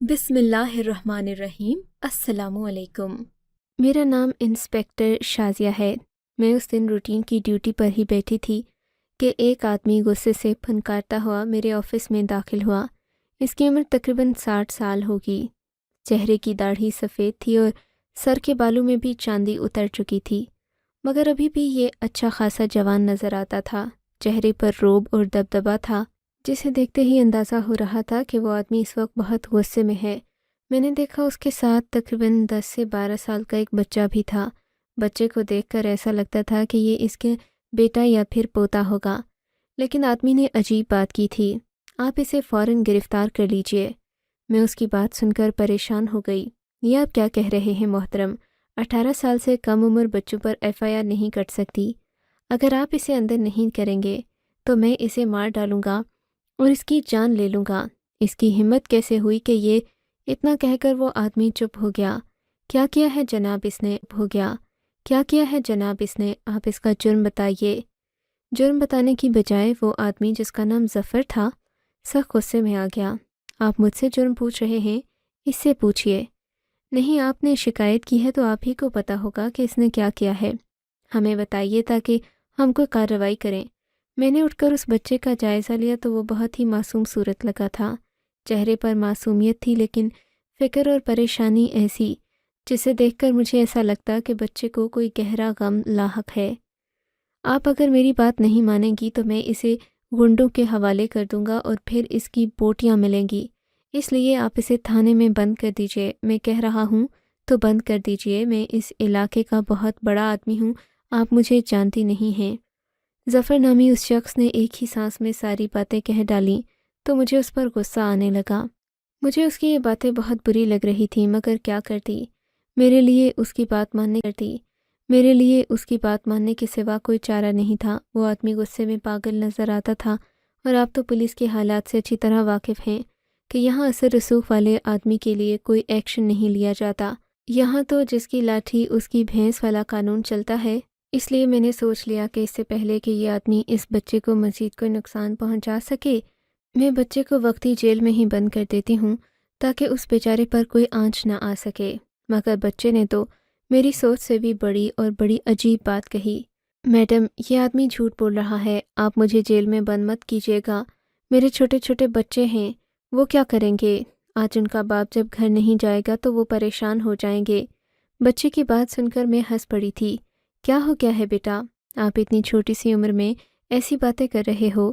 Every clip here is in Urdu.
بسم اللہ الرحمن الرحیم۔ السلام علیکم۔ میرا نام انسپیکٹر شازیہ ہے۔ میں اس دن روٹین کی ڈیوٹی پر ہی بیٹھی تھی کہ ایک آدمی غصے سے پھنکارتا ہوا میرے آفس میں داخل ہوا۔ اس کی عمر تقریباً 60 سال ہوگی۔ چہرے کی داڑھی سفید تھی اور سر کے بالوں میں بھی چاندی اتر چکی تھی، مگر ابھی بھی یہ اچھا خاصا جوان نظر آتا تھا۔ چہرے پر روب اور دبدبا تھا، جسے دیکھتے ہی اندازہ ہو رہا تھا کہ وہ آدمی اس وقت بہت غصے میں ہے۔ میں نے دیکھا اس کے ساتھ تقریباً 10 سے 12 سال کا ایک بچہ بھی تھا۔ بچے کو دیکھ کر ایسا لگتا تھا کہ یہ اس کے بیٹا یا پھر پوتا ہوگا، لیکن آدمی نے عجیب بات کی تھی، آپ اسے فوراً گرفتار کر لیجئے۔ میں اس کی بات سن کر پریشان ہو گئی۔ یہ آپ کیا کہہ رہے ہیں محترم؟ 18 سال سے کم عمر بچوں پر FIR نہیں کٹ سکتی۔ اگر آپ اسے اندر نہیں کریں گے تو میں اسے مار ڈالوں گا اور اس کی جان لے لوں گا۔ اس کی ہمت کیسے ہوئی کہ یہ اتنا کہہ کر وہ آدمی چپ ہو گیا۔ کیا کیا ہے جناب اس نے؟ ہو گیا۔ کیا کیا ہے جناب اس نے؟ آپ اس کا جرم بتائیے۔ جرم بتانے کی بجائے وہ آدمی جس کا نام ظفر تھا سخت غصے میں آ گیا۔ آپ مجھ سے جرم پوچھ رہے ہیں؟ اس سے پوچھئے۔ نہیں، آپ نے شکایت کی ہے تو آپ ہی کو پتہ ہوگا کہ اس نے کیا کیا ہے۔ ہمیں بتائیے تاکہ ہم کوئی کارروائی کریں۔ میں نے اٹھ کر اس بچے کا جائزہ لیا تو وہ بہت ہی معصوم صورت لگا تھا۔ چہرے پر معصومیت تھی، لیکن فکر اور پریشانی ایسی جسے دیکھ کر مجھے ایسا لگتا کہ بچے کو کوئی گہرا غم لاحق ہے۔ آپ اگر میری بات نہیں مانیں گی تو میں اسے گنڈوں کے حوالے کر دوں گا اور پھر اس کی بوٹیاں ملیں گی۔ اس لیے آپ اسے تھانے میں بند کر دیجئے۔ میں کہہ رہا ہوں تو بند کر دیجئے۔ میں اس علاقے کا بہت بڑا آدمی ہوں، آپ مجھے جانتی نہیں ہیں۔ ظفر نامی اس شخص نے ایک ہی سانس میں ساری باتیں کہہ ڈالیں تو مجھے اس پر غصہ آنے لگا۔ مجھے اس کی یہ باتیں بہت بری لگ رہی تھیں، مگر کیا کرتی؟ میرے لیے اس کی بات ماننے کے سوا کوئی چارہ نہیں تھا۔ وہ آدمی غصے میں پاگل نظر آتا تھا، اور آپ تو پولیس کے حالات سے اچھی طرح واقف ہیں کہ یہاں اثر رسوخ والے آدمی کے لیے کوئی ایکشن نہیں لیا جاتا۔ یہاں تو جس کی لاٹھی اس کی بھینس والا قانون چلتا ہے۔ اس لیے میں نے سوچ لیا کہ اس سے پہلے کہ یہ آدمی اس بچے کو مزید کوئی نقصان پہنچا سکے، میں بچے کو وقتی جیل میں ہی بند کر دیتی ہوں تاکہ اس بیچارے پر کوئی آنچ نہ آ سکے۔ مگر بچے نے تو میری سوچ سے بھی بڑی اور بڑی عجیب بات کہی۔ میڈم، یہ آدمی جھوٹ بول رہا ہے، آپ مجھے جیل میں بند مت کیجیے گا۔ میرے چھوٹے چھوٹے بچے ہیں، وہ کیا کریں گے؟ آج ان کا باپ جب گھر نہیں جائے گا تو وہ پریشان ہو جائیں گے۔ بچے کی بات سن کر میں ہنس پڑی تھی۔ کیا ہو گیا ہے بیٹا؟ آپ اتنی چھوٹی سی عمر میں ایسی باتیں کر رہے ہو؟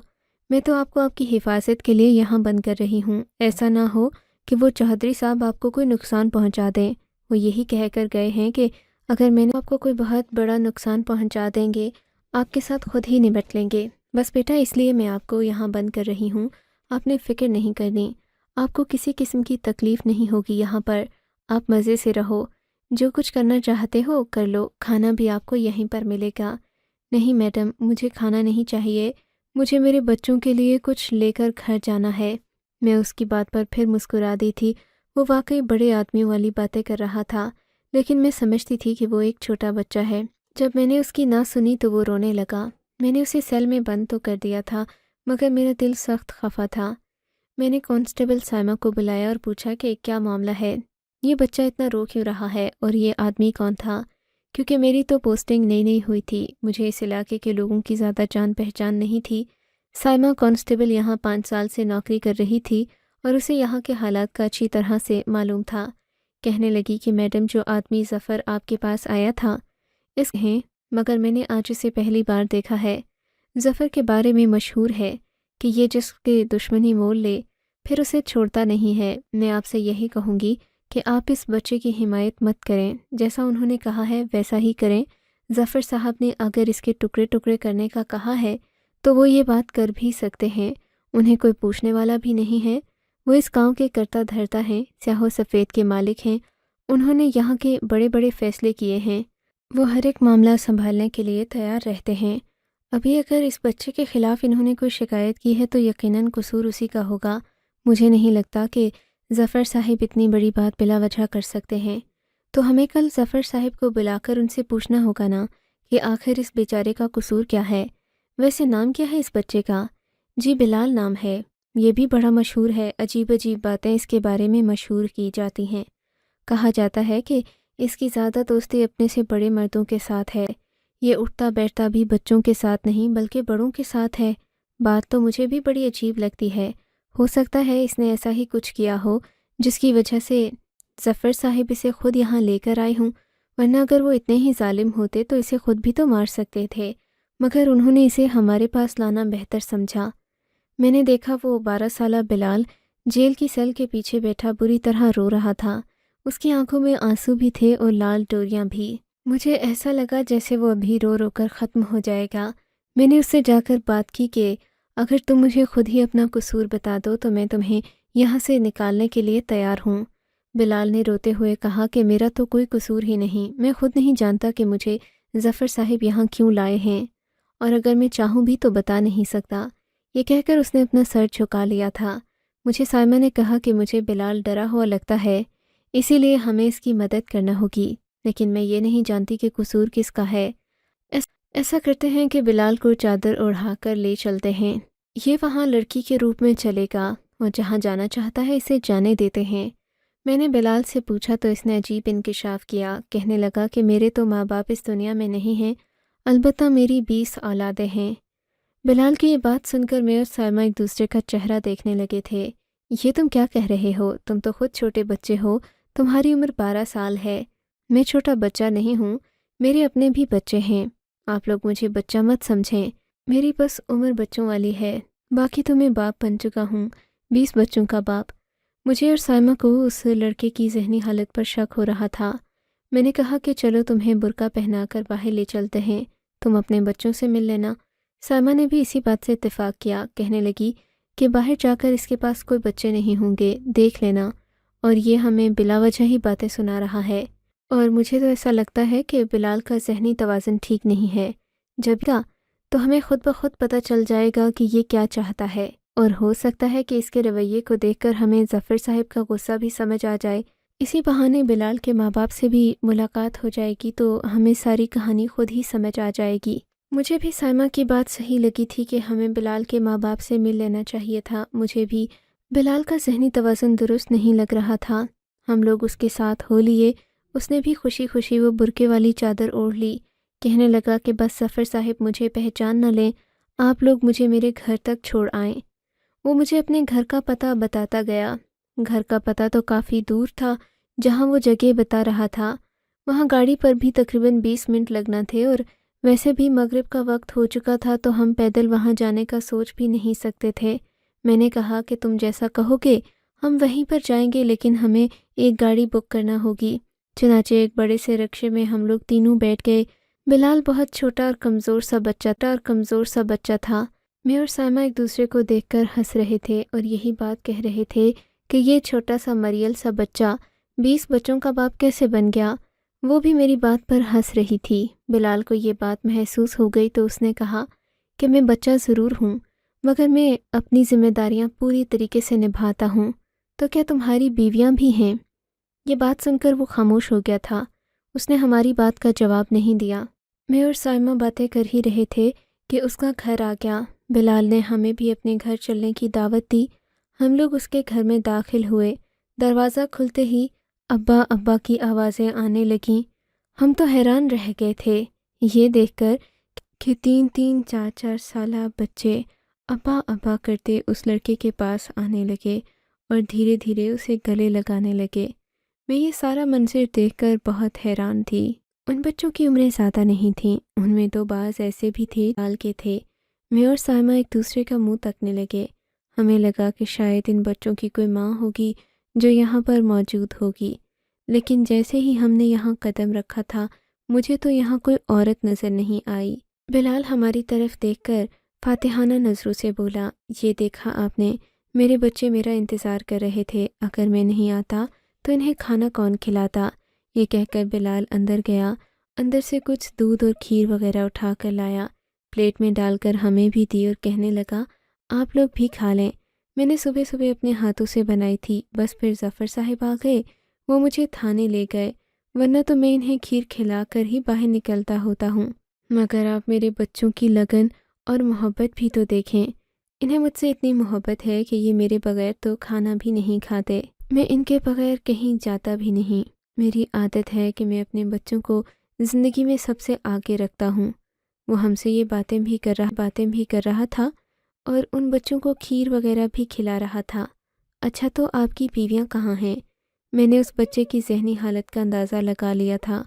میں تو آپ کو آپ کی حفاظت کے لیے یہاں بند کر رہی ہوں۔ ایسا نہ ہو کہ وہ چودھری صاحب آپ کو کوئی نقصان پہنچا دیں۔ وہ یہی کہہ کر گئے ہیں کہ اگر میں نے آپ کو کوئی بہت بڑا نقصان پہنچا دیں گے، آپ کے ساتھ خود ہی نمٹ لیں گے۔ بس بیٹا، اس لیے میں آپ کو یہاں بند کر رہی ہوں۔ آپ نے فکر نہیں کرنی، آپ کو کسی قسم کی تکلیف نہیں ہوگی یہاں پر۔ آپ مزے سے رہو، جو کچھ کرنا چاہتے ہو کر لو، کھانا بھی آپ کو یہیں پر ملے گا۔ نہیں میڈم، مجھے کھانا نہیں چاہیے، مجھے میرے بچوں کے لیے کچھ لے کر گھر جانا ہے۔ میں اس کی بات پر پھر مسکرا دی تھی۔ وہ واقعی بڑے آدمیوں والی باتیں کر رہا تھا، لیکن میں سمجھتی تھی کہ وہ ایک چھوٹا بچہ ہے۔ جب میں نے اس کی نہ سنی تو وہ رونے لگا۔ میں نے اسے سیل میں بند تو کر دیا تھا، مگر میرا دل سخت خفا تھا۔ میں نے کانسٹیبل سائمہ کو بلایا اور پوچھا کہ کیا معاملہ ہے، یہ بچہ اتنا رو کیوں رہا ہے، اور یہ آدمی کون تھا؟ کیونکہ میری تو پوسٹنگ نئی ہوئی تھی، مجھے اس علاقے کے لوگوں کی زیادہ جان پہچان نہیں تھی۔ سائمہ کانسٹیبل یہاں 5 سال سے نوکری کر رہی تھی اور اسے یہاں کے حالات کا اچھی طرح سے معلوم تھا۔ کہنے لگی کہ میڈم، جو آدمی ظفر آپ کے پاس آیا تھا اس ہیں، مگر میں نے آج اسے پہلی بار دیکھا ہے۔ ظفر کے بارے میں مشہور ہے کہ یہ جس کے دشمنی مول لے پھر اسے چھوڑتا نہیں ہے۔ میں آپ سے یہی کہوں گی کہ آپ اس بچے کی حمایت مت کریں، جیسا انہوں نے کہا ہے ویسا ہی کریں۔ ظفر صاحب نے اگر اس کے ٹکڑے ٹکڑے کرنے کا کہا ہے تو وہ یہ بات کر بھی سکتے ہیں، انہیں کوئی پوچھنے والا بھی نہیں ہے۔ وہ اس گاؤں کے کرتا دھرتا ہیں، سیاہ و سفید کے مالک ہیں، انہوں نے یہاں کے بڑے بڑے فیصلے کیے ہیں، وہ ہر ایک معاملہ سنبھالنے کے لیے تیار رہتے ہیں۔ ابھی اگر اس بچے کے خلاف انہوں نے کوئی شکایت کی ہے تو یقیناً قصور اسی کا ہوگا۔ مجھے نہیں لگتا کہ ظفر صاحب اتنی بڑی بات بلا وجہ کر سکتے ہیں، تو ہمیں کل ظفر صاحب کو بلا کر ان سے پوچھنا ہوگا نا کہ آخر اس بیچارے کا قصور کیا ہے۔ ویسے نام کیا ہے اس بچے کا؟ جی بلال نام ہے۔ یہ بھی بڑا مشہور ہے، عجیب عجیب باتیں اس کے بارے میں مشہور کی جاتی ہیں۔ کہا جاتا ہے کہ اس کی زیادہ دوستی اپنے سے بڑے مردوں کے ساتھ ہے، یہ اٹھتا بیٹھتا بھی بچوں کے ساتھ نہیں بلکہ بڑوں کے ساتھ ہے۔ بات تو مجھے بھی بڑی عجیب لگتی ہے، ہو سکتا ہے اس نے ایسا ہی کچھ کیا ہو جس کی وجہ سے ظفر صاحب اسے خود یہاں لے کر آئے ہوں، ورنہ اگر وہ اتنے ہی ظالم ہوتے تو اسے خود بھی تو مار سکتے تھے، مگر انہوں نے اسے ہمارے پاس لانا بہتر سمجھا۔ میں نے دیکھا وہ 12 سالہ بلال جیل کی سیل کے پیچھے بیٹھا بری طرح رو رہا تھا، اس کی آنکھوں میں آنسو بھی تھے اور لال ڈوریاں بھی۔ مجھے ایسا لگا جیسے وہ ابھی رو رو کر ختم ہو جائے گا۔ میں نے اس سے جا کر بات کی کہ اگر تم مجھے خود ہی اپنا قصور بتا دو تو میں تمہیں یہاں سے نکالنے کے لیے تیار ہوں۔ بلال نے روتے ہوئے کہا کہ میرا تو کوئی قصور ہی نہیں، میں خود نہیں جانتا کہ مجھے ظفر صاحب یہاں کیوں لائے ہیں، اور اگر میں چاہوں بھی تو بتا نہیں سکتا۔ یہ کہہ کر اس نے اپنا سر جھکا لیا تھا۔ مجھے سائمہ نے کہا کہ مجھے بلال ڈرا ہوا لگتا ہے، اسی لیے ہمیں اس کی مدد کرنا ہوگی، لیکن میں یہ نہیں جانتی کہ قصور کس کا ہے۔ ایسا کرتے ہیں کہ بلال کو چادر اوڑھا کر لے چلتے ہیں، یہ وہاں لڑکی کے روپ میں چلے گا اور جہاں جانا چاہتا ہے اسے جانے دیتے ہیں۔ میں نے بلال سے پوچھا تو اس نے عجیب انکشاف کیا، کہنے لگا کہ میرے تو ماں باپ اس دنیا میں نہیں ہیں، البتہ میری 20 اولادیں ہیں۔ بلال کی یہ بات سن کر میں اور سائمہ ایک دوسرے کا چہرہ دیکھنے لگے تھے۔ یہ تم کیا کہہ رہے ہو؟ تم تو خود چھوٹے بچے ہو، تمہاری عمر 12 سال ہے۔ میں چھوٹا بچہ نہیں ہوں، میرے اپنے بھی بچے ہیں، آپ لوگ مجھے بچہ مت سمجھیں، میری بس عمر بچوں والی ہے، باقی تو میں باپ بن چکا ہوں، 20 بچوں کا باپ۔ مجھے اور سائمہ کو اس لڑکے کی ذہنی حالت پر شک ہو رہا تھا۔ میں نے کہا کہ چلو تمہیں برقع پہنا کر باہر لے چلتے ہیں، تم اپنے بچوں سے مل لینا۔ سائمہ نے بھی اسی بات سے اتفاق کیا، کہنے لگی کہ باہر جا کر اس کے پاس کوئی بچے نہیں ہوں گے، دیکھ لینا، اور یہ ہمیں بلا وجہ ہی باتیں سنا رہا ہے، اور مجھے تو ایسا لگتا ہے کہ بلال کا ذہنی توازن ٹھیک نہیں ہے، جب کا تو ہمیں خود بخود پتہ چل جائے گا کہ یہ کیا چاہتا ہے، اور ہو سکتا ہے کہ اس کے رویے کو دیکھ کر ہمیں ظفر صاحب کا غصہ بھی سمجھ آ جائے، اسی بہانے بلال کے ماں باپ سے بھی ملاقات ہو جائے گی تو ہمیں ساری کہانی خود ہی سمجھ آ جائے گی۔ مجھے بھی سائمہ کی بات صحیح لگی تھی کہ ہمیں بلال کے ماں باپ سے مل لینا چاہیے تھا، مجھے بھی بلال کا ذہنی توازن درست نہیں لگ رہا تھا۔ ہم لوگ اس کے ساتھ ہو لیے، اس نے بھی خوشی خوشی وہ برقعے والی چادر اوڑھ لی، کہنے لگا کہ بس ظفر صاحب مجھے پہچان نہ لیں، آپ لوگ مجھے میرے گھر تک چھوڑ آئیں۔ وہ مجھے اپنے گھر کا پتہ بتاتا گیا۔ گھر کا پتہ تو کافی دور تھا جہاں وہ جگہ بتا رہا تھا، وہاں گاڑی پر بھی تقریباً 20 منٹ لگنا تھے، اور ویسے بھی مغرب کا وقت ہو چکا تھا تو ہم پیدل وہاں جانے کا سوچ بھی نہیں سکتے تھے۔ میں نے کہا کہ تم جیسا کہو گے ہم وہیں پر جائیں گے، لیکن ہمیں ایک گاڑی بک کرنا ہوگی۔ چنانچہ ایک بڑے سے رکشے میں ہم لوگ تینوں بیٹھ گئے۔ بلال بہت چھوٹا اور کمزور سا بچہ تھا۔ میں اور سائمہ ایک دوسرے کو دیکھ کر ہنس رہے تھے اور یہی بات کہہ رہے تھے کہ یہ چھوٹا سا مریل سا بچہ 20 بچوں کا باپ کیسے بن گیا۔ وہ بھی میری بات پر ہنس رہی تھی۔ بلال کو یہ بات محسوس ہو گئی تو اس نے کہا کہ میں بچہ ضرور ہوں، مگر میں اپنی ذمہ داریاں پوری طریقے سے نبھاتا ہوں، تو کیا تمہاری بیویاں بھی ہیں؟ یہ بات سن کر وہ خاموش ہو گیا تھا، اس نے ہماری بات کا جواب نہیں دیا۔ میں اور سائمہ باتیں کر ہی رہے تھے کہ اس کا گھر آ گیا۔ بلال نے ہمیں بھی اپنے گھر چلنے کی دعوت دی۔ ہم لوگ اس کے گھر میں داخل ہوئے، دروازہ کھلتے ہی ابا ابا کی آوازیں آنے لگیں۔ ہم تو حیران رہ گئے تھے یہ دیکھ کر کہ 3 4 سالہ بچے ابا ابا کرتے اس لڑکے کے پاس آنے لگے اور دھیرے دھیرے اسے گلے لگانے لگے۔ میں یہ سارا منظر دیکھ کر بہت حیران تھی۔ ان بچوں کی عمریں زیادہ نہیں تھیں، ان میں تو بعض ایسے بھی تھے سال کے تھے۔ میں اور سائمہ ایک دوسرے کا منہ تکنے لگے، ہمیں لگا کہ شاید ان بچوں کی کوئی ماں ہوگی جو یہاں پر موجود ہوگی، لیکن جیسے ہی ہم نے یہاں قدم رکھا تھا مجھے تو یہاں کوئی عورت نظر نہیں آئی۔ بلال ہماری طرف دیکھ کر فاتحانہ نظروں سے بولا، یہ دیکھا آپ نے، میرے بچے میرا انتظار کر رہے تھے، اگر میں نہیں آتا تو انہیں کھانا کون کھلاتا؟ یہ کہہ کر بلال اندر گیا، اندر سے کچھ دودھ اور کھیر وغیرہ اٹھا کر لایا، پلیٹ میں ڈال کر ہمیں بھی دی اور کہنے لگا آپ لوگ بھی کھا لیں، میں نے صبح صبح اپنے ہاتھوں سے بنائی تھی، بس پھر ظفر صاحب آ گئے، وہ مجھے تھانے لے گئے، ورنہ تو میں انہیں کھیر کھلا کر ہی باہر نکلتا ہوتا ہوں۔ مگر آپ میرے بچوں کی لگن اور محبت بھی تو دیکھیں، انہیں مجھ سے اتنی محبت ہے کہ یہ میرے بغیر تو کھانا بھی نہیں کھاتے۔ میں ان کے بغیر کہیں جاتا بھی نہیں۔ میری عادت ہے کہ میں اپنے بچوں کو زندگی میں سب سے آگے رکھتا ہوں۔ وہ ہم سے یہ باتیں بھی کر رہا تھا اور ان بچوں کو کھیر وغیرہ بھی کھلا رہا تھا۔ اچھا، تو آپ کی بیویاں کہاں ہیں؟ میں نے اس بچے کی ذہنی حالت کا اندازہ لگا لیا تھا۔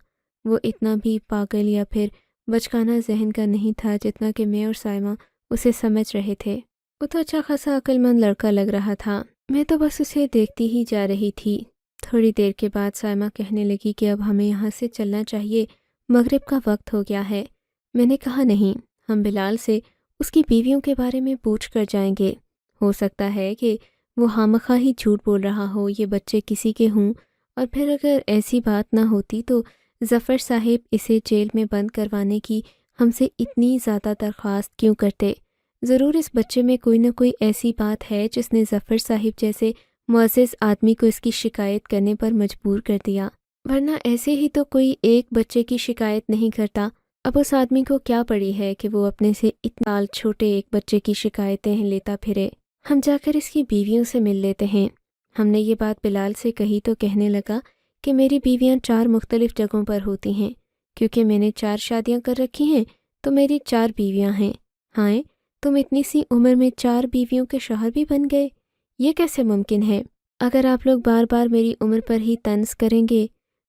وہ اتنا بھی پاگل یا پھر بچکانہ ذہن کا نہیں تھا جتنا کہ میں اور سائمہ اسے سمجھ رہے تھے۔ وہ تو اچھا خاصا عقل مند لڑکا لگ رہا تھا۔ میں تو بس اسے دیکھتی ہی جا رہی تھی۔ تھوڑی دیر کے بعد سائمہ کہنے لگی کہ اب ہمیں یہاں سے چلنا چاہیے، مغرب کا وقت ہو گیا ہے۔ میں نے کہا نہیں، ہم بلال سے اس کی بیویوں کے بارے میں پوچھ کر جائیں گے۔ ہو سکتا ہے کہ وہ خامخواہ ہی جھوٹ بول رہا ہو، یہ بچے کسی کے ہوں، اور پھر اگر ایسی بات نہ ہوتی تو ظفر صاحب اسے جیل میں بند کروانے کی ہم سے اتنی زیادہ درخواست کیوں کرتے؟ ضرور اس بچے میں کوئی نہ کوئی ایسی بات ہے جس نے ظفر صاحب جیسے معزز آدمی کو اس کی شکایت کرنے پر مجبور کر دیا، ورنہ ایسے ہی تو کوئی ایک بچے کی شکایت نہیں کرتا۔ اب اس آدمی کو کیا پڑی ہے کہ وہ اپنے سے اتنا چھوٹے ایک بچے کی شکایتیں لیتا پھرے؟ ہم جا کر اس کی بیویوں سے مل لیتے ہیں۔ ہم نے یہ بات بلال سے کہی تو کہنے لگا کہ میری بیویاں 4 مختلف جگہوں پر ہوتی ہیں، کیونکہ میں نے 4 شادیاں کر رکھی ہیں تو میری 4 بیویاں ہیں۔ ہاں، تم اتنی سی عمر میں 4 بیویوں کے شوہر بھی بن گئے، یہ کیسے ممکن ہے؟ اگر آپ لوگ بار بار میری عمر پر ہی طنز کریں گے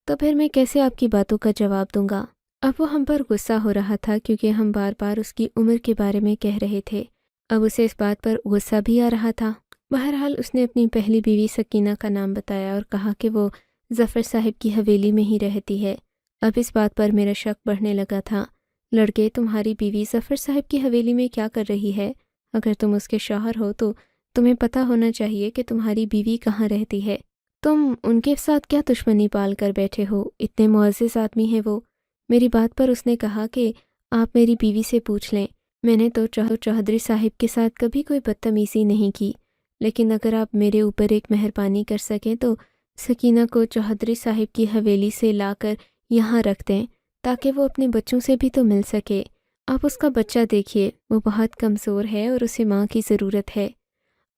تو پھر میں کیسے آپ کی باتوں کا جواب دوں گا؟ اب وہ ہم پر غصہ ہو رہا تھا کیونکہ ہم بار بار اس کی عمر کے بارے میں کہہ رہے تھے۔ اب اسے اس بات پر غصہ بھی آ رہا تھا۔ بہرحال اس نے اپنی پہلی بیوی سکینہ کا نام بتایا اور کہا کہ وہ ظفر صاحب کی حویلی میں ہی رہتی ہے۔ اب اس بات پر میرا شک بڑھنے لگا تھا۔ لڑکے، تمہاری بیوی ظفر صاحب کی حویلی میں کیا کر رہی ہے؟ اگر تم اس کے شوہر ہو تو تمہیں پتہ ہونا چاہیے کہ تمہاری بیوی کہاں رہتی ہے۔ تم ان کے ساتھ کیا دشمنی پال کر بیٹھے ہو؟ اتنے معزز آدمی ہیں وہ۔ میری بات پر اس نے کہا کہ آپ میری بیوی سے پوچھ لیں، میں نے تو چوہدری صاحب کے ساتھ کبھی کوئی بدتمیزی نہیں کی، لیکن اگر آپ میرے اوپر ایک مہربانی کر سکیں تو سکینہ کو چوہدری صاحب کی حویلی سے لا کر یہاں رکھ دیں تاکہ وہ اپنے بچوں سے بھی تو مل سکے۔ آپ اس کا بچہ دیکھیے، وہ بہت کمزور ہے اور اسے ماں کی ضرورت ہے۔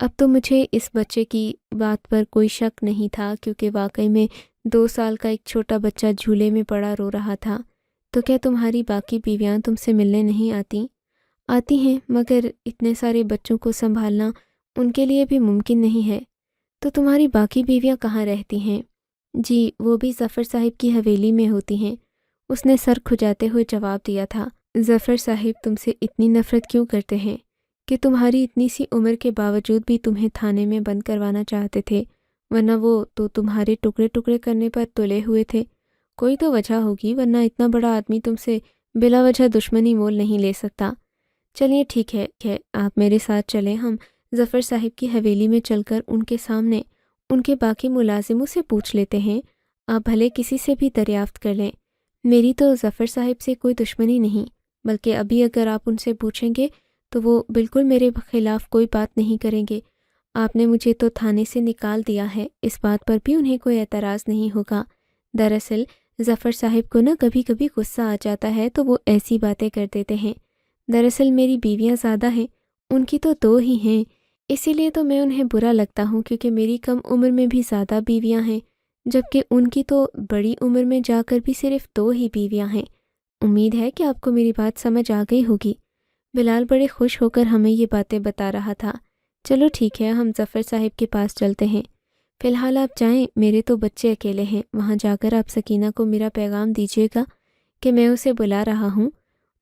اب تو مجھے اس بچے کی بات پر کوئی شک نہیں تھا، کیونکہ واقعی میں 2 سال کا ایک چھوٹا بچہ جھولے میں پڑا رو رہا تھا۔ تو کیا تمہاری باقی بیویاں تم سے ملنے نہیں آتی؟ آتی ہیں، مگر اتنے سارے بچوں کو سنبھالنا ان کے لیے بھی ممکن نہیں ہے۔ تو تمہاری باقی بیویاں کہاں رہتی ہیں؟ جی، وہ بھی ظفر صاحب کی حویلی میں ہوتی ہیں، اس نے سر کھجاتے ہوئے جواب دیا تھا۔ ظفر صاحب تم سے اتنی نفرت کیوں کرتے ہیں کہ تمہاری اتنی سی عمر کے باوجود بھی تمہیں تھانے میں بند کروانا چاہتے تھے، ورنہ وہ تو تمہارے ٹکڑے ٹکڑے کرنے پر تلے ہوئے تھے۔ کوئی تو وجہ ہوگی، ورنہ اتنا بڑا آدمی تم سے بلا وجہ دشمنی مول نہیں لے سکتا۔ چلیے ٹھیک ہے، آپ میرے ساتھ چلیں، ہم ظفر صاحب کی حویلی میں چل کر ان کے سامنے ان کے باقی ملازموں سے پوچھ لیتے ہیں۔ آپ بھلے کسی سے بھی دریافت کر لیں، میری تو ظفر صاحب سے کوئی دشمنی نہیں، بلکہ ابھی اگر آپ ان سے پوچھیں گے تو وہ بالکل میرے خلاف کوئی بات نہیں کریں گے۔ آپ نے مجھے تو تھانے سے نکال دیا ہے، اس بات پر بھی انہیں کوئی اعتراض نہیں ہوگا۔ دراصل ظفر صاحب کو نا کبھی کبھی غصہ آ جاتا ہے تو وہ ایسی باتیں کر دیتے ہیں۔ دراصل میری بیویاں زیادہ ہیں، ان کی تو 2 ہی ہیں، اسی لیے تو میں انہیں برا لگتا ہوں، کیونکہ میری کم عمر میں بھی زیادہ بیویاں ہیں، جبکہ ان کی تو بڑی عمر میں جا کر بھی صرف 2 ہی بیویاں ہیں۔ امید ہے کہ آپ کو میری بات سمجھ آ گئی ہوگی۔ بلال بڑے خوش ہو کر ہمیں یہ باتیں بتا رہا تھا۔ چلو ٹھیک ہے، ہم ظفر صاحب کے پاس چلتے ہیں۔ فی الحال آپ جائیں، میرے تو بچے اکیلے ہیں، وہاں جا کر آپ سکینہ کو میرا پیغام دیجیے گا کہ میں اسے بلا رہا ہوں۔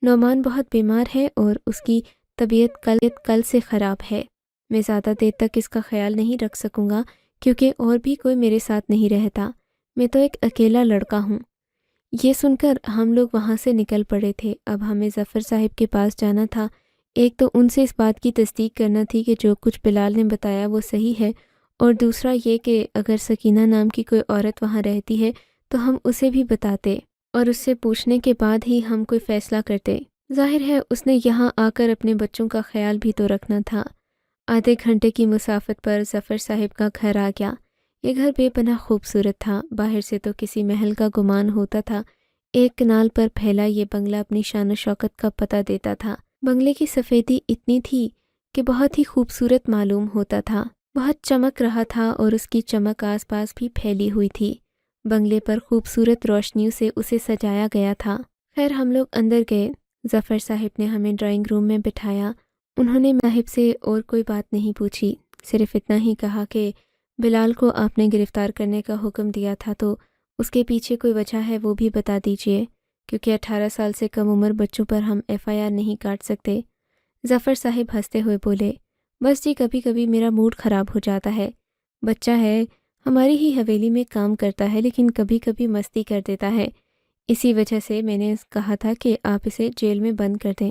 نعمان بہت بیمار ہے اور اس کی طبیعت کل سے خراب ہے۔ میں زیادہ دیر تک اس کا خیال نہیں رکھ سکوں گا کیونکہ اور بھی کوئی میرے ساتھ نہیں رہتا، میں تو ایک اکیلا لڑکا ہوں۔ یہ سن کر ہم لوگ وہاں سے نکل پڑے تھے۔ اب ہمیں ظفر صاحب کے پاس جانا تھا۔ ایک تو ان سے اس بات کی تصدیق کرنا تھی کہ جو کچھ بلال نے بتایا وہ صحیح ہے، اور دوسرا یہ کہ اگر سکینہ نام کی کوئی عورت وہاں رہتی ہے تو ہم اسے بھی بتاتے اور اس سے پوچھنے کے بعد ہی ہم کوئی فیصلہ کرتے۔ ظاہر ہے اس نے یہاں آ کر اپنے بچوں کا خیال بھی تو رکھنا تھا۔ آدھے گھنٹے کی مسافت پر ظفر صاحب کا گھر آ گیا۔ یہ گھر بے پناہ خوبصورت تھا، باہر سے تو کسی محل کا گمان ہوتا تھا۔ ایک کنال پر پھیلا یہ بنگلہ اپنی شان و شوکت کا پتہ دیتا تھا۔ بنگلے کی سفیدی اتنی تھی کہ بہت ہی خوبصورت معلوم ہوتا تھا، بہت چمک رہا تھا اور اس کی چمک آس پاس بھی پھیلی ہوئی تھی۔ بنگلے پر خوبصورت روشنیوں سے اسے سجایا گیا تھا۔ خیر ہم لوگ اندر گئے۔ ظفر صاحب نے ہمیں ڈرائنگ روم میں بٹھایا۔ انہوں نے صاحب سے اور کوئی بات نہیں پوچھی، صرف اتنا ہی کہا کہ بلال کو آپ نے گرفتار کرنے کا حکم دیا تھا تو اس کے پیچھے کوئی وجہ ہے وہ بھی بتا دیجئے، کیونکہ 18 سال سے کم عمر بچوں پر ہم FIR نہیں کاٹ سکتے۔ ظفر صاحب ہنستے ہوئے بولے، بس جی کبھی کبھی میرا موڈ خراب ہو جاتا ہے، بچہ ہے، ہماری ہی حویلی میں کام کرتا ہے لیکن کبھی کبھی مستی کر دیتا ہے، اسی وجہ سے میں نے کہا تھا کہ آپ اسے جیل میں بند کر دیں۔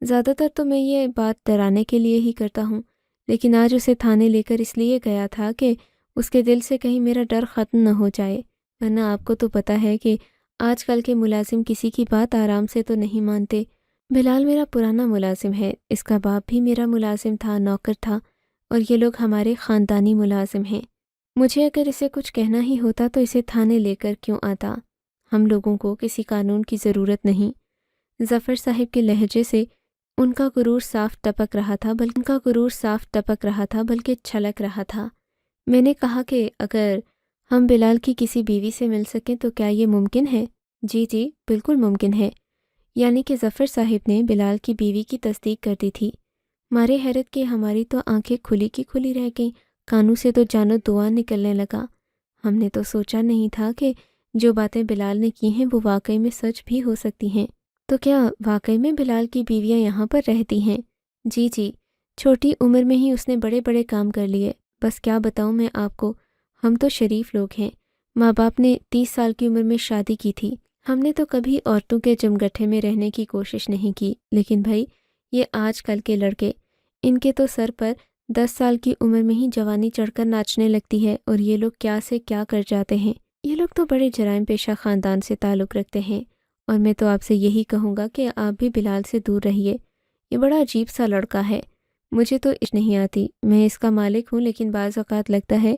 زیادہ تر تو میں یہ بات ڈرانے کے لیے ہی کرتا ہوں، لیکن آج اسے تھانے لے کر اس لیے گیا تھا کہ اس کے دل سے کہیں میرا ڈر ختم نہ ہو جائے، ورنہ آپ کو تو پتہ ہے کہ آج کل کے ملازم کسی کی بات آرام سے تو نہیں مانتے۔ بلال میرا پرانا ملازم ہے، اس کا باپ بھی میرا ملازم تھا، نوکر تھا، اور یہ لوگ ہمارے خاندانی ملازم ہیں۔ مجھے اگر اسے کچھ کہنا ہی ہوتا تو اسے تھانے لے کر کیوں آتا؟ ہم لوگوں کو کسی قانون کی ضرورت نہیں۔ ظفر صاحب کے لہجے سے ان کا غرور صاف ٹپک رہا تھا بلکہ چھلک رہا تھا۔ میں نے کہا کہ اگر ہم بلال کی کسی بیوی سے مل سکیں تو کیا یہ ممکن ہے؟ جی بالکل ممکن ہے۔ یعنی کہ ظفر صاحب نے بلال کی بیوی کی تصدیق کر دی تھی۔ مارے حیرت کے ہماری تو آنکھیں کھلی کی کھلی رہ گئیں، کانوں سے تو جانو دعا نکلنے لگا۔ ہم نے تو سوچا نہیں تھا کہ جو باتیں بلال نے کی ہیں وہ واقعی میں سچ بھی ہو سکتی ہیں۔ تو کیا واقعی میں بلال کی بیویاں یہاں پر رہتی ہیں؟ جی چھوٹی عمر میں ہی اس نے بڑے بڑے کام کر لیے، بس کیا بتاؤں میں آپ کو، ہم تو شریف لوگ ہیں، ماں باپ نے 30 سال کی عمر میں شادی کی تھی، ہم نے تو کبھی عورتوں کے جمگٹھے میں رہنے کی کوشش نہیں کی، لیکن بھائی یہ آج کل کے لڑکے، ان کے تو سر پر 10 سال کی عمر میں ہی جوانی چڑھ کر ناچنے لگتی ہے اور یہ لوگ کیا سے کیا کر جاتے ہیں۔ یہ لوگ تو بڑے جرائم پیشہ خاندان سے تعلق رکھتے ہیں، اور میں تو آپ سے یہی کہوں گا کہ آپ بھی بلال سے دور رہیے، یہ بڑا عجیب سا لڑکا ہے، مجھے تو نہیں آتی، میں اس کا مالک ہوں لیکن بعض اوقات لگتا ہے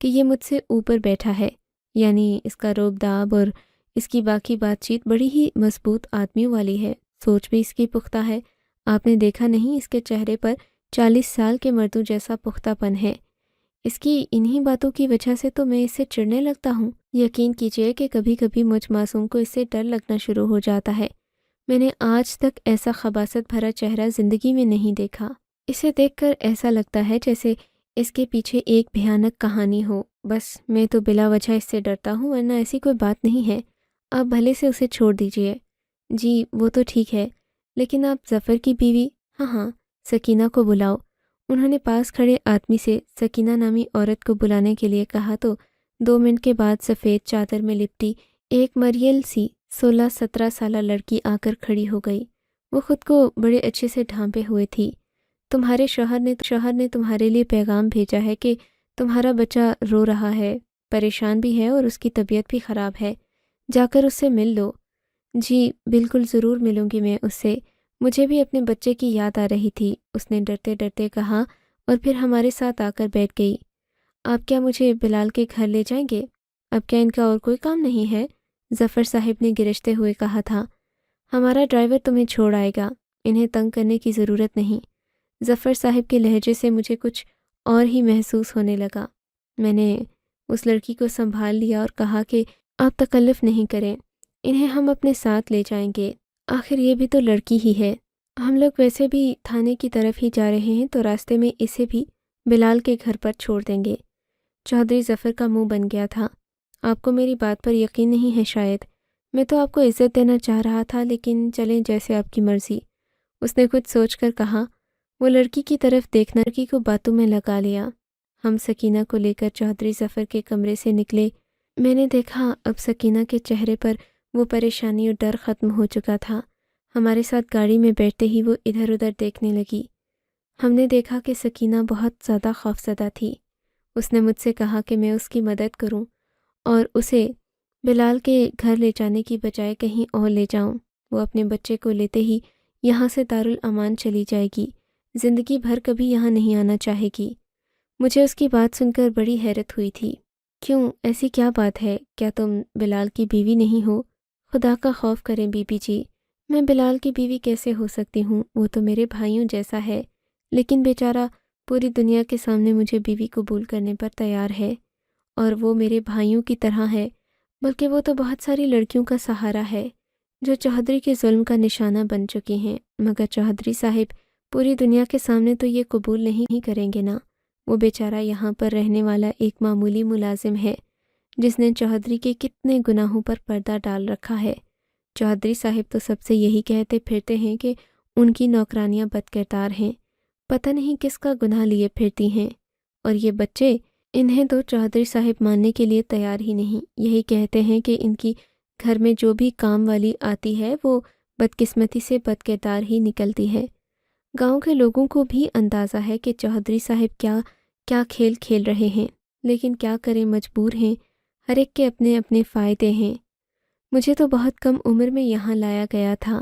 کہ یہ مجھ سے اوپر بیٹھا ہے، یعنی اس کا روب داب اور اس کی باقی بات چیت بڑی ہی مضبوط آدمیوں والی ہے، سوچ بھی اس کی پختہ ہے، آپ نے دیکھا نہیں اس کے چہرے پر 40 سال کے مردوں جیسا پختہ پن ہے، اس کی انہی باتوں کی وجہ سے تو میں اس سے چڑھنے لگتا ہوں۔ یقین کیجئے کہ کبھی کبھی مجھ معصوم کو اس سے ڈر لگنا شروع ہو جاتا ہے، میں نے آج تک ایسا خباثت بھرا چہرہ زندگی میں نہیں دیکھا، اسے دیکھ کر ایسا لگتا ہے جیسے اس کے پیچھے ایک بھیانک کہانی ہو، بس میں تو بلا وجہ اس سے ڈرتا ہوں، ورنہ ایسی کوئی بات نہیں ہے، آپ بھلے سے اسے چھوڑ دیجئے۔ جی وہ تو ٹھیک ہے، لیکن آپ ظفر کی بیوی، ہاں سکینہ کو بلاؤ۔ انہوں نے پاس کھڑے آدمی سے سکینہ نامی عورت کو بلانے کے لیے کہا تو 2 منٹ کے بعد سفید چادر میں لپٹی ایک مریل سی 16-17 سالہ لڑکی آ کر کھڑی ہو گئی۔ وہ خود کو بڑے اچھے سے ڈھانپے ہوئے تھی۔ تمہارے شوہر نے تمہارے لیے پیغام بھیجا ہے کہ تمہارا بچہ رو رہا ہے، پریشان بھی ہے اور اس کی طبیعت بھی خراب ہے، جا کر اس سے مل لو۔ جی بالکل ضرور ملوں گی میں اس سے، مجھے بھی اپنے بچے کی یاد آ رہی تھی، اس نے ڈرتے ڈرتے کہا اور پھر ہمارے ساتھ آ کر بیٹھ گئی۔ آپ کیا مجھے بلال کے گھر لے جائیں گے؟ اب کیا ان کا اور کوئی کام نہیں ہے؟ ظفر صاحب نے گرجتے ہوئے کہا تھا۔ ہمارا ڈرائیور تمہیں چھوڑ آئے گا، انہیں تنگ کرنے کی ضرورت نہیں۔ ظفر صاحب کے لہجے سے مجھے کچھ اور ہی محسوس ہونے لگا۔ میں نے اس لڑکی کو سنبھال لیا اور کہا کہ آپ تکلف نہیں کریں، انہیں ہم اپنے ساتھ لے جائیں گے، آخر یہ بھی تو لڑکی ہی ہے۔ ہم لوگ ویسے بھی تھانے کی طرف ہی جا رہے ہیں تو راستے میں اسے بھی بلال کے گھر پر چھوڑ دیں گے۔ چودھری ظفر کا منہ بن گیا تھا۔ آپ کو میری بات پر یقین نہیں ہے شاید، میں تو آپ کو عزت دینا چاہ رہا تھا، لیکن چلیں جیسے آپ کی مرضی۔ اس نے کچھ سوچ کر کہا۔ وہ لڑکی کی طرف دیکھنا، لڑکی کو باتوں میں لگا لیا۔ ہم سکینہ کو لے کر چودھری ظفر کے کمرے سے نکلے۔ میں نے دیکھا اب سکینہ کے چہرے پر وہ پریشانی اور ڈر ختم ہو چکا تھا۔ ہمارے ساتھ گاڑی میں بیٹھتے ہی وہ ادھر ادھر دیکھنے لگی۔ ہم نے دیکھا کہ سکینہ بہت زیادہ خوفزدہ تھی۔ اس نے مجھ سے کہا کہ میں اس کی مدد کروں اور اسے بلال کے گھر لے جانے کی بجائے کہیں اور لے جاؤں۔ وہ اپنے بچے کو لیتے ہی یہاں سے دارالامان چلی جائے گی، زندگی بھر کبھی یہاں نہیں آنا چاہے گی۔ مجھے اس کی بات سن کر بڑی حیرت ہوئی تھی۔ کیوں، ایسی کیا بات ہے؟ کیا تم بلال کی بیوی نہیں ہو؟ خدا کا خوف کریں بی بی جی، میں بلال کی بیوی کیسے ہو سکتی ہوں؟ وہ تو میرے بھائیوں جیسا ہے، لیکن بیچارہ پوری دنیا کے سامنے مجھے بیوی قبول کرنے پر تیار ہے، اور وہ میرے بھائیوں کی طرح ہے، بلکہ وہ تو بہت ساری لڑکیوں کا سہارا ہے جو چودھری کے ظلم کا نشانہ بن چکی ہیں، مگر چودھری صاحب پوری دنیا کے سامنے تو یہ قبول نہیں کریں گے نا۔ وہ بیچارہ یہاں پر رہنے والا ایک معمولی ملازم ہے جس نے چودھری کے کتنے گناہوں پر پردہ ڈال رکھا ہے۔ چودھری صاحب تو سب سے یہی کہتے پھرتے ہیں کہ ان کی نوکرانیاں بد کردار ہیں، پتہ نہیں کس کا گناہ لیے پھرتی ہیں، اور یہ بچے انہیں تو چودھری صاحب ماننے کے لیے تیار ہی نہیں، یہی کہتے ہیں کہ ان کی گھر میں جو بھی کام والی آتی ہے وہ بدقسمتی سے بد کردار ہی نکلتی ہے۔ گاؤں کے لوگوں کو بھی اندازہ ہے کہ چودھری صاحب کیا کھیل کھیل رہے ہیں، لیکن کیا کریں، مجبور ہیں، ہر ایک کے اپنے اپنے فائدے ہیں۔ مجھے تو بہت کم عمر میں یہاں لایا گیا تھا،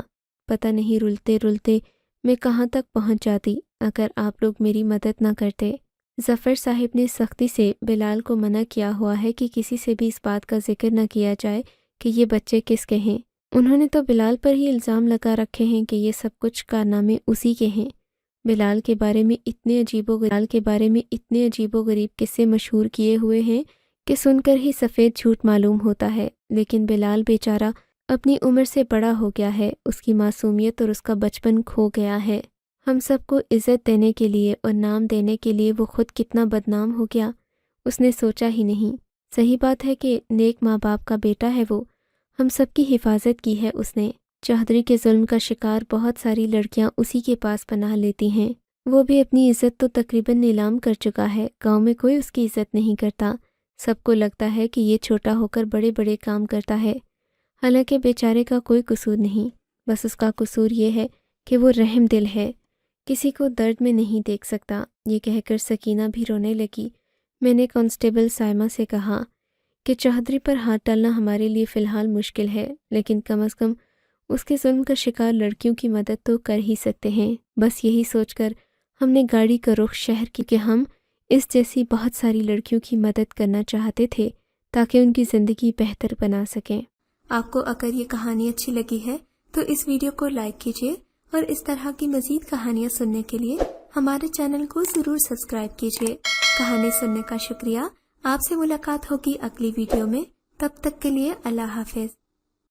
پتہ نہیں رلتے رلتے میں کہاں تک پہنچ جاتی اگر آپ لوگ میری مدد نہ کرتے۔ ظفر صاحب نے سختی سے بلال کو منع کیا ہوا ہے کہ کسی سے بھی اس بات کا ذکر نہ کیا جائے کہ یہ بچے کس کے ہیں۔ انہوں نے تو بلال پر ہی الزام لگا رکھے ہیں کہ یہ سب کچھ کارنامے اسی کے ہیں۔ بلال کے بارے میں اتنے عجیب و غریب قصے مشہور کیے ہوئے ہیں کہ سن کر ہی سفید جھوٹ معلوم ہوتا ہے، لیکن بلال بیچارہ اپنی عمر سے بڑا ہو گیا ہے، اس کی معصومیت اور اس کا بچپن کھو گیا ہے۔ ہم سب کو عزت دینے کے لیے اور نام دینے کے لیے وہ خود کتنا بدنام ہو گیا، اس نے سوچا ہی نہیں۔ صحیح بات ہے کہ نیک ماں باپ کا بیٹا ہے وہ، ہم سب کی حفاظت کی ہے اس نے۔ چودھری کے ظلم کا شکار بہت ساری لڑکیاں اسی کے پاس پناہ لیتی ہیں، وہ بھی اپنی عزت تو تقریباً نیلام کر چکا ہے، گاؤں میں کوئی اس کی عزت نہیں کرتا، سب کو لگتا ہے کہ یہ چھوٹا ہو کر بڑے بڑے کام کرتا ہے، حالانکہ بیچارے کا کوئی قصور نہیں، بس اس کا قصور یہ ہے کہ وہ رحم دل ہے، کسی کو درد میں نہیں دیکھ سکتا۔ یہ کہہ کر سکینہ بھی رونے لگی۔ میں نے کانسٹیبل سائمہ سے کہا کہ چودھری پر ہاتھ ڈالنا ہمارے لیے فی الحال مشکل ہے، لیکن کم از کم اس کے ظلم کا شکار لڑکیوں کی مدد تو کر ہی سکتے ہیں۔ بس یہی سوچ کر ہم نے گاڑی کا رخ شہر کی کہ ہم اس جیسی بہت ساری لڑکیوں کی مدد کرنا چاہتے تھے تاکہ ان کی زندگی بہتر بنا سکیں۔ آپ کو اگر یہ کہانی اچھی لگی ہے تو اس ویڈیو کو لائک کیجیے، اور اس طرح کی مزید کہانیاں سننے کے لیے ہمارے چینل کو ضرور سبسکرائب کیجیے۔ کہانی سننے کا شکریہ۔ آپ سے ملاقات ہوگی اگلی ویڈیو میں، تب تک کے لیے اللہ حافظ۔